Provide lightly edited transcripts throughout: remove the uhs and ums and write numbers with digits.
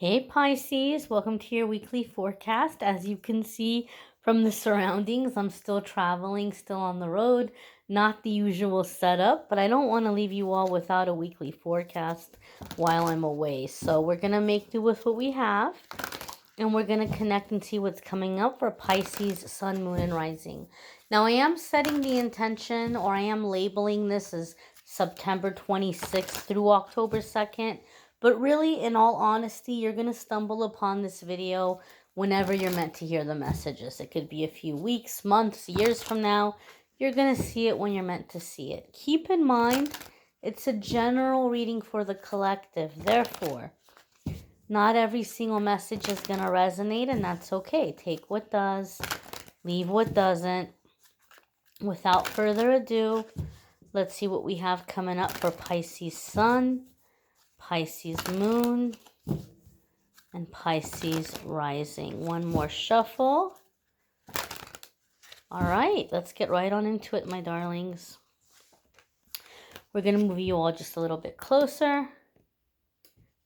Hey Pisces, welcome to your weekly forecast. As you can see from the surroundings, I'm still traveling, still on the road, not the usual setup, but I don't want to leave you all without a weekly forecast while I'm away. So we're going to make do with what we have, and we're going to connect and see what's coming up for Pisces, Sun, Moon, and Rising. Now I am setting the intention, or I am labeling this as September 26th through October 2nd. But really, in all honesty, you're going to stumble upon this video whenever you're meant to hear the messages. It could be a few weeks, months, years from now. You're going to see it when you're meant to see it. Keep in mind, it's a general reading for the collective. Therefore, not every single message is going to resonate, and that's okay. Take what does, leave what doesn't. Without further ado, let's see what we have coming up for Pisces Sun, Pisces Moon, and Pisces Rising. One more shuffle. All right, let's get right on into it, my darlings. We're going to move you all just a little bit closer.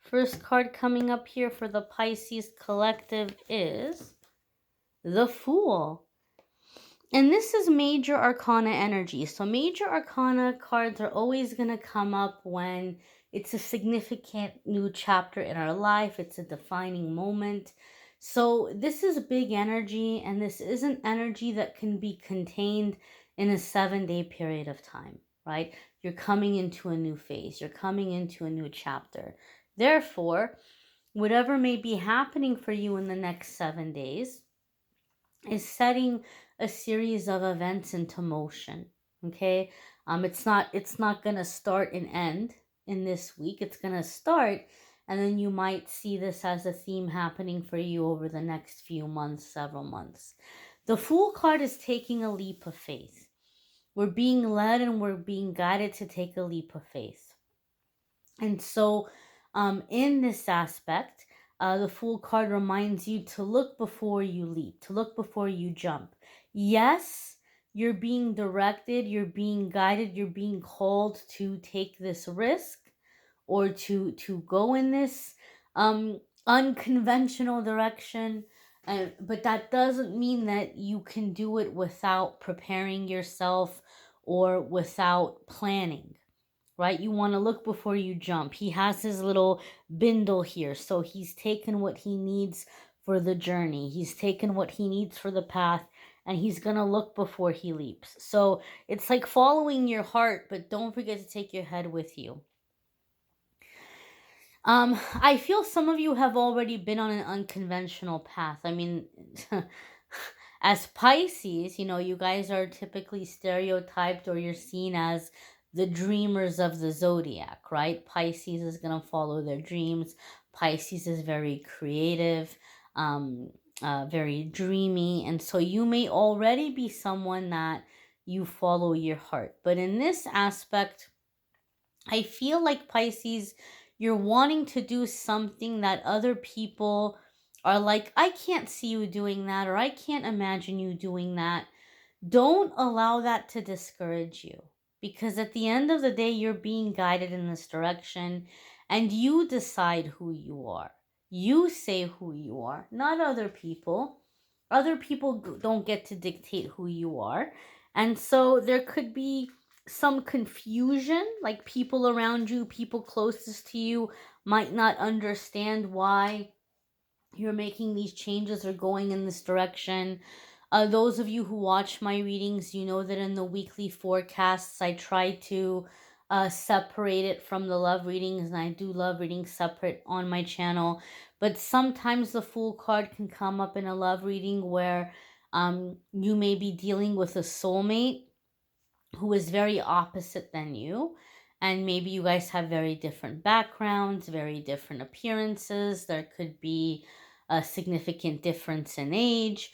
First card coming up here for the Pisces collective is the Fool. And this is major arcana energy. So major arcana cards are always going to come up when it's a significant new chapter in our life. It's a defining moment. So this is big energy, and this isn't energy that can be contained in a 7-day period of time, right? You're coming into a new phase. You're coming into a new chapter. Therefore, whatever may be happening for you in the next 7 days is setting a series of events into motion. Okay, it's not gonna start and end in this week. It's gonna start, and then you might see this as a theme happening for you over the next few months, several months. The Fool card is taking a leap of faith. We're being led and we're being guided to take a leap of faith. And so, in this aspect, the Fool card reminds you to look before you leap, to look before you jump. Yes, you're being directed, you're being guided, you're being called to take this risk or to go in this unconventional direction. But that doesn't mean that you can do it without preparing yourself or without planning, right? You want to look before you jump. He has his little bindle here. So he's taken what he needs for the journey. He's taken what he needs for the path, and he's going to look before he leaps. So it's like following your heart, but don't forget to take your head with you. I feel some of you have already been on an unconventional path. I mean, as Pisces, you guys are typically stereotyped, or you're seen as the dreamers of the zodiac, right? Pisces is going to follow their dreams. Pisces is very creative, very dreamy. And so you may already be someone that you follow your heart. But in this aspect, I feel like Pisces, you're wanting to do something that other people are like, I can't see you doing that, or I can't imagine you doing that. Don't allow that to discourage you, because at the end of the day, you're being guided in this direction, and you decide who you are. You say who you are, not other people. Other people don't get to dictate who you are. And so there could be some confusion, like people around you, people closest to you might not understand why you're making these changes or going in this direction. Those of you who watch my readings, you know that in the weekly forecasts, I try to separate it from the love readings, and I do love readings separate on my channel. But sometimes the Fool card can come up in a love reading where you may be dealing with a soulmate who is very opposite than you. And maybe you guys have very different backgrounds, very different appearances. There could be a significant difference in age,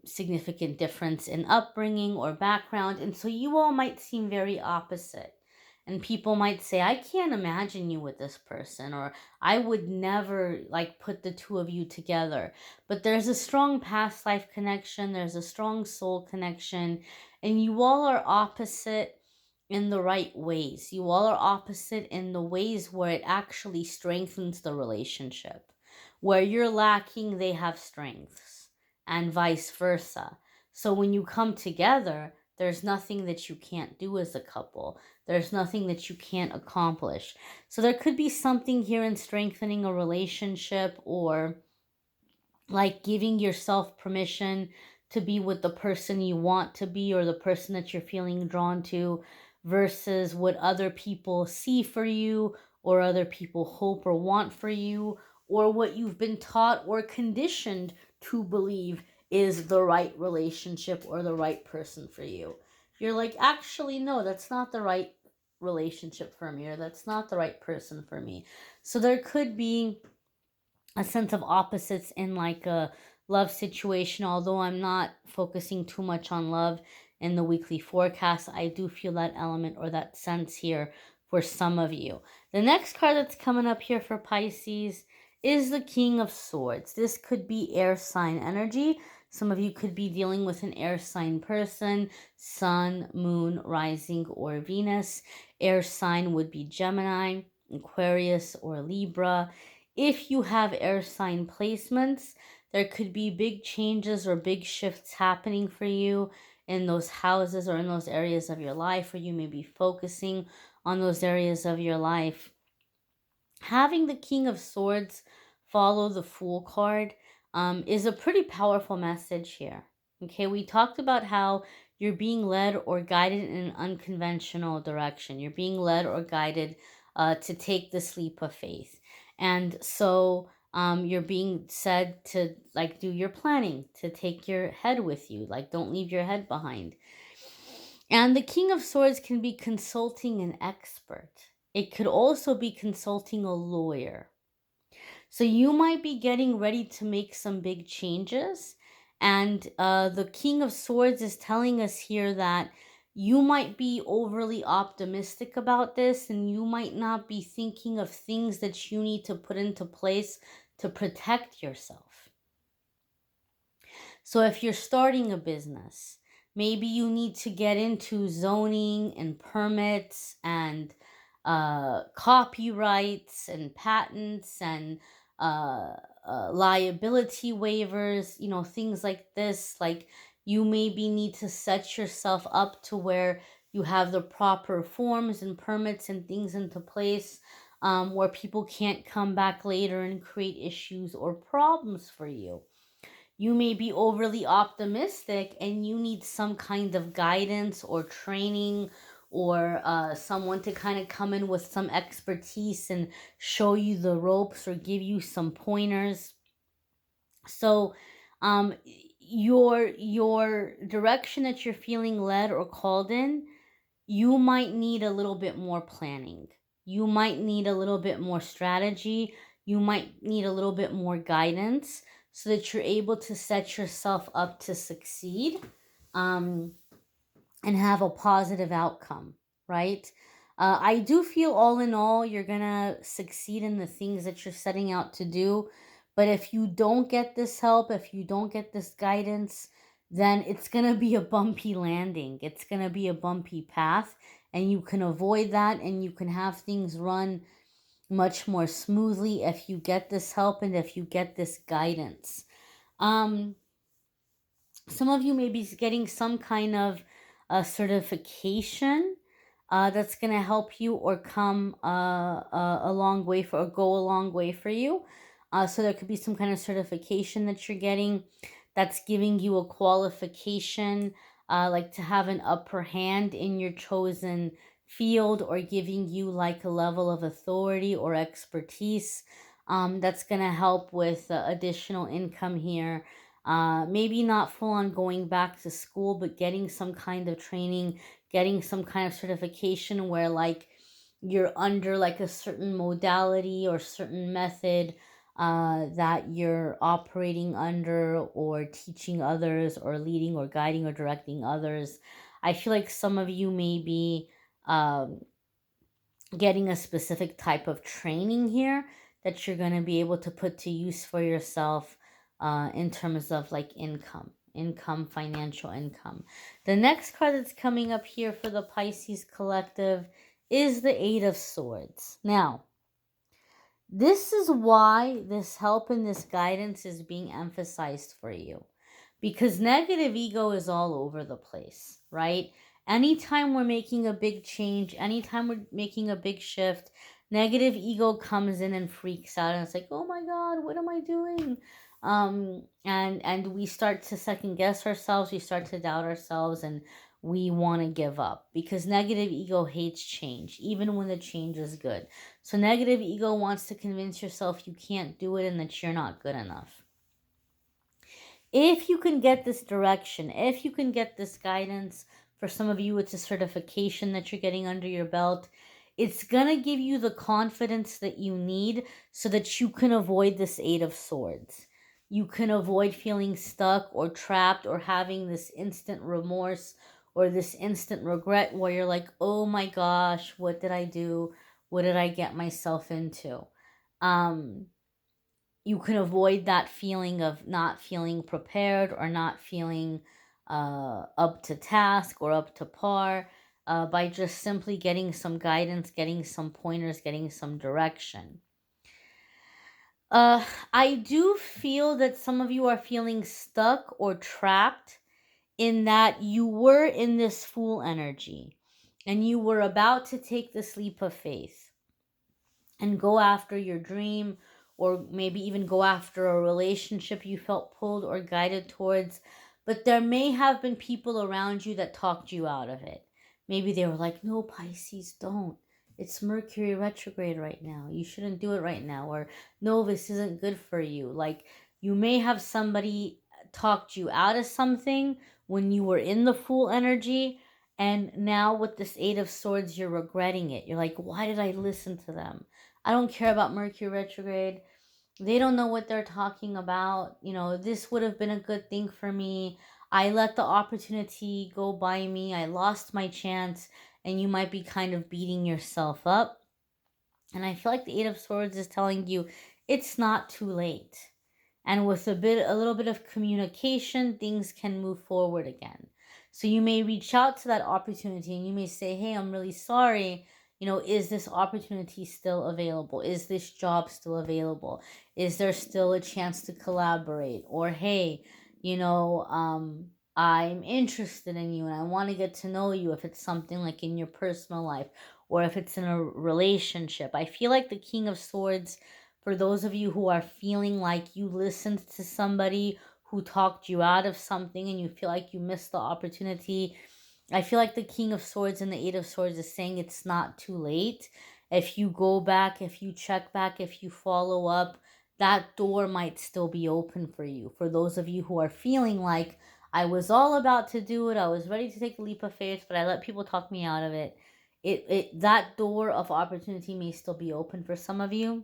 significant difference in upbringing or background. And so you all might seem very opposite. And people might say, I can't imagine you with this person, or I would never put the two of you together. But there's a strong past life connection. There's a strong soul connection. And you all are opposite in the right ways. You all are opposite in the ways where it actually strengthens the relationship. Where you're lacking, they have strengths, and vice versa. So when you come together, there's nothing that you can't do as a couple. There's nothing that you can't accomplish. So there could be something here in strengthening a relationship, or like giving yourself permission to be with the person you want to be, or the person that you're feeling drawn to, versus what other people see for you, or other people hope or want for you, or what you've been taught or conditioned to believe is the right relationship or the right person for you. You're like, actually, no, that's not the right relationship for me, or that's not the right person for me. So there could be a sense of opposites in like a love situation. Although I'm not focusing too much on love in the weekly forecast, I do feel that element or that sense here for some of you. The next card that's coming up here for Pisces is the King of Swords. This could be air sign energy. Some of you could be dealing with an air sign person, sun, moon, rising, or Venus. Air sign would be Gemini, Aquarius, or Libra. If you have air sign placements, there could be big changes or big shifts happening for you in those houses or in those areas of your life, or you may be focusing on those areas of your life. Having the King of Swords follow the Fool card is a pretty powerful message here. Okay, we talked about how you're being led or guided in an unconventional direction. You're being led or guided to take this leap of faith. And so you're being said to like do your planning, to take your head with you. Like, don't leave your head behind. And the King of Swords can be consulting an expert. It could also be consulting a lawyer. So you might be getting ready to make some big changes. And the King of Swords is telling us here that you might be overly optimistic about this, and you might not be thinking of things that you need to put into place to protect yourself. So if you're starting a business, maybe you need to get into zoning and permits and copyrights and patents and liability waivers, things like this. Like, you maybe need to set yourself up to where you have the proper forms and permits and things into place, where people can't come back later and create issues or problems for you. You may be overly optimistic and you need some kind of guidance or training, or someone to kind of come in with some expertise and show you the ropes or give you some pointers. So your direction that you're feeling led or called in, you might need a little bit more planning. You might need a little bit more strategy. You might need a little bit more guidance so that you're able to set yourself up to succeed, um, and have a positive outcome, right? I do feel all in all, you're going to succeed in the things that you're setting out to do. But if you don't get this help, if you don't get this guidance, then it's going to be a bumpy landing. It's going to be a bumpy path. And you can avoid that, and you can have things run much more smoothly if you get this help and if you get this guidance. Some of you may be getting some kind of certification that's going to help you or come a long way for, or go a long way for you. So there could be some kind of certification that you're getting that's giving you a qualification, like to have an upper hand in your chosen field, or giving you like a level of authority or expertise that's going to help with additional income here. Maybe not full on going back to school, but getting some kind of training, getting some kind of certification where like you're under like a certain modality or certain method that you're operating under, or teaching others, or leading or guiding or directing others. I feel like some of you may be getting a specific type of training here that you're going to be able to put to use for yourself in terms of like income, financial income. The next card that's coming up here for the Pisces collective is the Eight of Swords. Now, This is why this help and this guidance is being emphasized for you, because negative ego is all over the place, right? Anytime we're making a big change, anytime we're making a big shift, negative ego comes in and freaks out, and it's like, oh my god, what am I doing? And we start to second guess ourselves, we start to doubt ourselves, and we want to give up, because negative ego hates change even when the change is good. So negative ego wants to convince yourself you can't do it and that you're not good enough. If you can get this direction, if you can get this guidance, for some of you, it's a certification that you're getting under your belt. It's going to give you the confidence that you need so that you can avoid this Eight of Swords. You can avoid feeling stuck or trapped or having this instant remorse or this instant regret where you're like, oh my gosh, what did I do? What did I get myself into? Um, you can avoid that feeling of not feeling prepared or not feeling up to task or up to par, by just simply getting some guidance, getting some pointers, getting some direction. Uh, I do feel that some of you are feeling stuck or trapped in that you were in this Fool energy and you were about to take this leap of faith and go after your dream, or maybe even go after a relationship you felt pulled or guided towards. But there may have been people around you that talked you out of it. Maybe they were like, no, Pisces, don't. It's Mercury retrograde right now. You shouldn't do it right now. Or, no, this isn't good for you. Like, you may have somebody talked you out of something when you were in the Fool energy. And now with this Eight of Swords, you're regretting it. You're like, why did I listen to them? I don't care about Mercury retrograde. They don't know what they're talking about. This would have been a good thing for me. I let the opportunity go by me. I lost my chance. And you might be kind of beating yourself up. And I feel like the Eight of Swords is telling you it's not too late. And with a little bit of communication, things can move forward again. So you may reach out to that opportunity and you may say, hey, I'm really sorry. Is this opportunity still available? Is this job still available? Is there still a chance to collaborate? Or, hey, I'm interested in you and I want to get to know you, if it's something like in your personal life or if it's in a relationship. I feel like the King of Swords, for those of you who are feeling like you listened to somebody who talked you out of something and you feel like you missed the opportunity, I feel like the King of Swords and the Eight of Swords is saying it's not too late. If you go back, if you check back, if you follow up, that door might still be open for you. For those of you who are feeling like, I was all about to do it, I was ready to take a leap of faith, but I let people talk me out of it. That door of opportunity may still be open for some of you.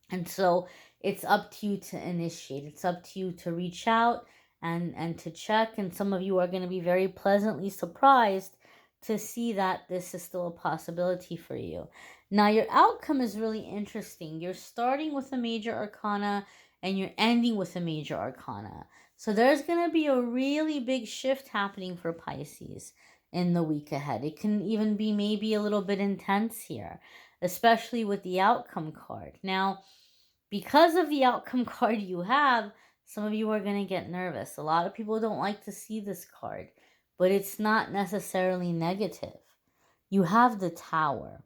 And so it's up to you to initiate. It's up to you to reach out and to check. And some of you are going to be very pleasantly surprised to see that this is still a possibility for you. Now, your outcome is really interesting. You're starting with a major arcana and you're ending with a major arcana. So there's going to be a really big shift happening for Pisces in the week ahead. It can even be maybe a little bit intense here, especially with the outcome card. Now, because of the outcome card you have, some of you are going to get nervous. A lot of people don't like to see this card, but it's not necessarily negative. You have the Tower.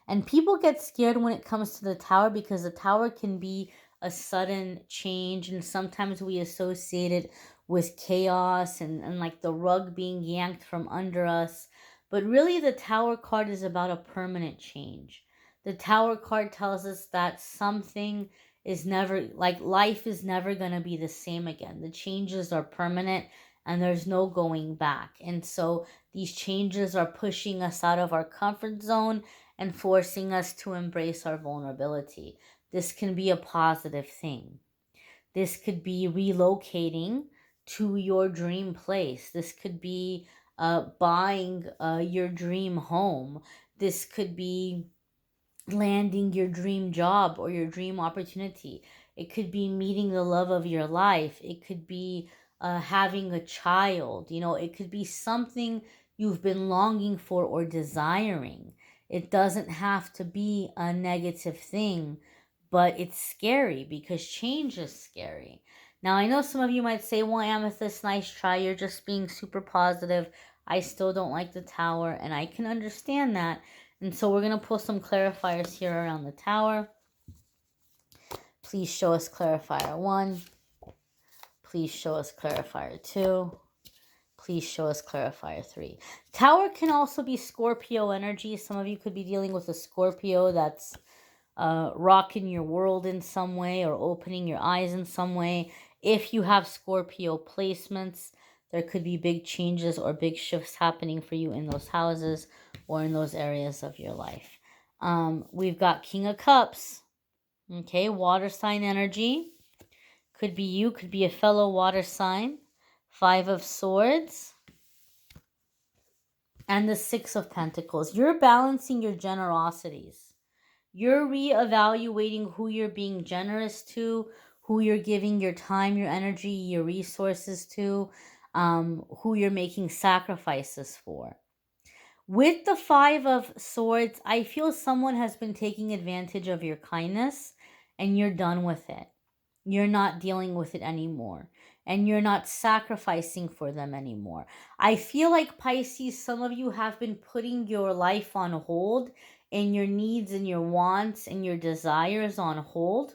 And people get scared when it comes to the Tower because the Tower can be a sudden change, and sometimes we associate it with chaos and like the rug being yanked from under us. But really, the Tower card is about a permanent change. The Tower card tells us that something is never, like, life is never going to be the same again. The changes are permanent and there's no going back. And so these changes are pushing us out of our comfort zone and forcing us to embrace our vulnerability. This can be a positive thing. This could be relocating to your dream place. This could be buying your dream home. This could be landing your dream job or your dream opportunity. It could be meeting the love of your life. It could be having a child. It could be something you've been longing for or desiring. It doesn't have to be a negative thing, but it's scary because change is scary. Now, I know some of you might say, well, Amethyst, nice try. You're just being super positive. I still don't like the tower, and I can understand that. And so we're going to pull some clarifiers here around the tower. Please show us clarifier 1. Please show us clarifier 2. Please show us clarifier 3. Tower can also be Scorpio energy. Some of you could be dealing with a Scorpio that's rocking your world in some way or opening your eyes in some way. If you have Scorpio placements, there could be big changes or big shifts happening for you in those houses or in those areas of your life. We've got King of Cups. Okay, water sign energy. Could be you, could be a fellow water sign. 5 of Swords. And the 6 of Pentacles. You're balancing your generosities. You're reevaluating who you're being generous to, who you're giving your time, your energy, your resources to, who you're making sacrifices for. With the 5 of Swords, I feel someone has been taking advantage of your kindness and you're done with it. You're not dealing with it anymore. And you're not sacrificing for them anymore. I feel like, Pisces, some of you have been putting your life on hold and your needs and your wants and your desires on hold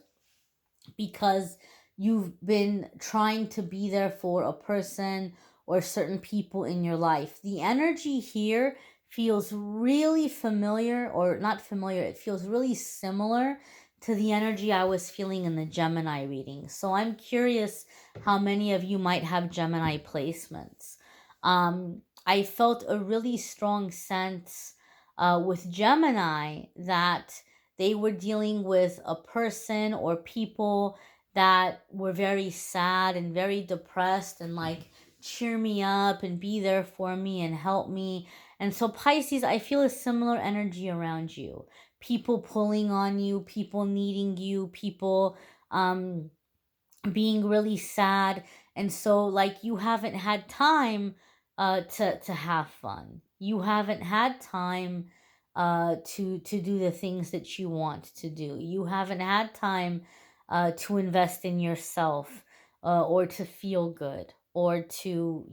because you've been trying to be there for a person or certain people in your life. The energy here feels really familiar, or not familiar, it feels really similar to the energy I was feeling in the Gemini reading. So I'm curious how many of you might have Gemini placements. I felt a really strong sense with Gemini that they were dealing with a person or people that were very sad and very depressed and like, cheer me up and be there for me and help me. And so, Pisces, I feel a similar energy around you. People pulling on you, people needing you, people being really sad. And so, like, you haven't had time to have fun. You haven't had time to do the things that you want to do. You haven't had time to invest in yourself or to feel good or to,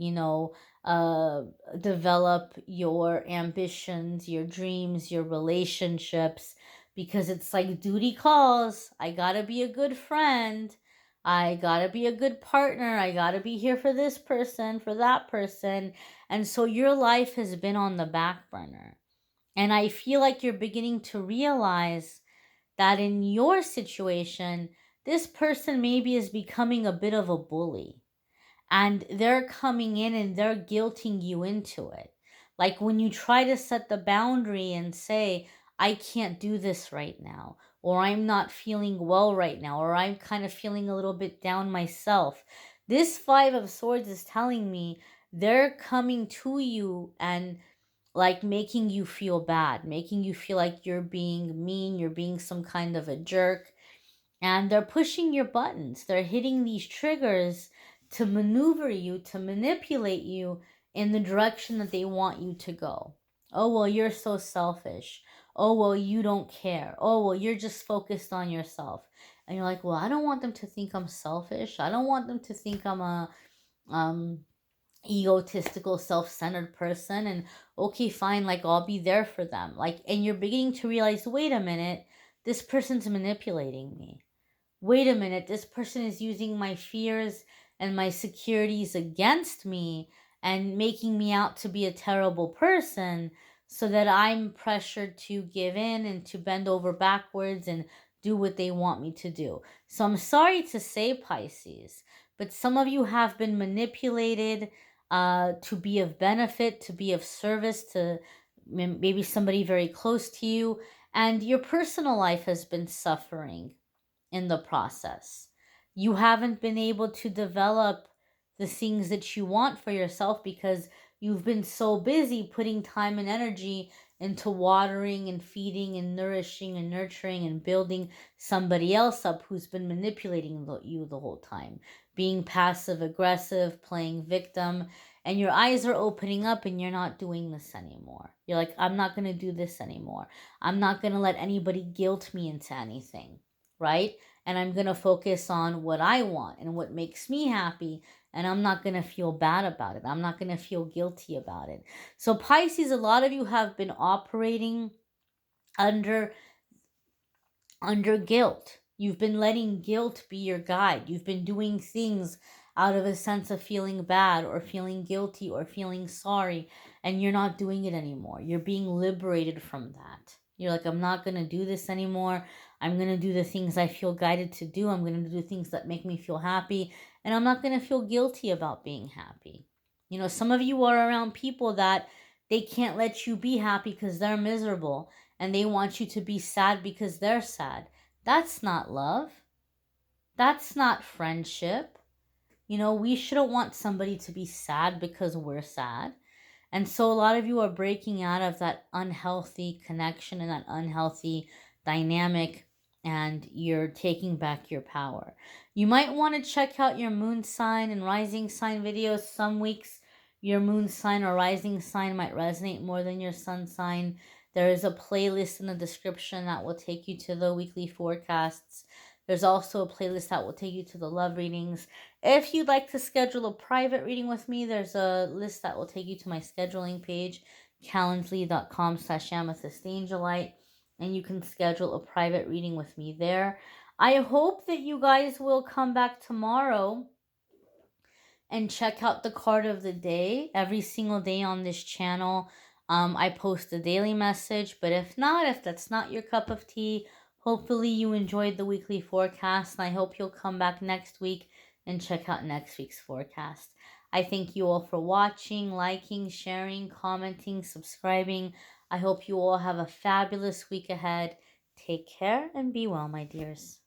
develop your ambitions, your dreams, your relationships, because it's like duty calls. I gotta be a good friend. I gotta be a good partner. I gotta be here for this person, for that person. And so your life has been on the back burner. And I feel like you're beginning to realize that in your situation, this person maybe is becoming a bit of a bully. And they're coming in and they're guilting you into it. Like when you try to set the boundary and say, I can't do this right now, or I'm not feeling well right now, or I'm kind of feeling a little bit down myself. This 5 of Swords is telling me they're coming to you and like making you feel bad, making you feel like you're being mean, you're being some kind of a jerk, and they're pushing your buttons. They're hitting these triggers to maneuver you, to manipulate you in the direction that they want you to go. Oh, well, you're so selfish. Oh, well, you don't care. Oh, well, you're just focused on yourself. And you're like, well, I don't want them to think I'm selfish. I don't want them to think I'm a egotistical, self-centered person. And okay, fine, like I'll be there for them. Like, and you're beginning to realize, wait a minute, this person's manipulating me. Wait a minute, this person is using my fears and my securities against me and making me out to be a terrible person so that I'm pressured to give in and to bend over backwards and do what they want me to do. So I'm sorry to say, Pisces, but some of you have been manipulated to be of benefit, to be of service to maybe somebody very close to you, and your personal life has been suffering in the process. You haven't been able to develop the things that you want for yourself because you've been so busy putting time and energy into watering and feeding and nourishing and nurturing and building somebody else up who's been manipulating you the whole time, being passive aggressive, playing victim. And your eyes are opening up and you're not doing this anymore. You're like, I'm not going to do this anymore. I'm not going to let anybody guilt me into anything, right? And I'm going to focus on what I want and what makes me happy. And I'm not going to feel bad about it. I'm not going to feel guilty about it. So, Pisces, a lot of you have been operating under guilt. You've been letting guilt be your guide. You've been doing things out of a sense of feeling bad or feeling guilty or feeling sorry, and you're not doing it anymore. You're being liberated from that. You're like, I'm not going to do this anymore. I'm going to do the things I feel guided to do. I'm going to do things that make me feel happy, and I'm not going to feel guilty about being happy. Some of you are around people that they can't let you be happy because they're miserable, and they want you to be sad because they're sad. That's not love. That's not friendship. We shouldn't want somebody to be sad because we're sad. And so a lot of you are breaking out of that unhealthy connection and that unhealthy dynamic, and you're taking back your power. You might want to check out your moon sign and rising sign videos. Some weeks your moon sign or rising sign might resonate more than your sun sign. There is a playlist in the description that will take you to the weekly forecasts. There's also a playlist that will take you to the love readings. If you'd like to schedule a private reading with me, there's a list that will take you to my scheduling page, calendly.com/amethystangelite, and you can schedule a private reading with me there. I hope that you guys will come back tomorrow and check out the card of the day. Every single day on this channel, I post a daily message. But if not, if that's not your cup of tea, hopefully you enjoyed the weekly forecast, and I hope you'll come back next week and check out next week's forecast. I thank you all for watching, liking, sharing, commenting, subscribing. I hope you all have a fabulous week ahead. Take care and be well, my dears.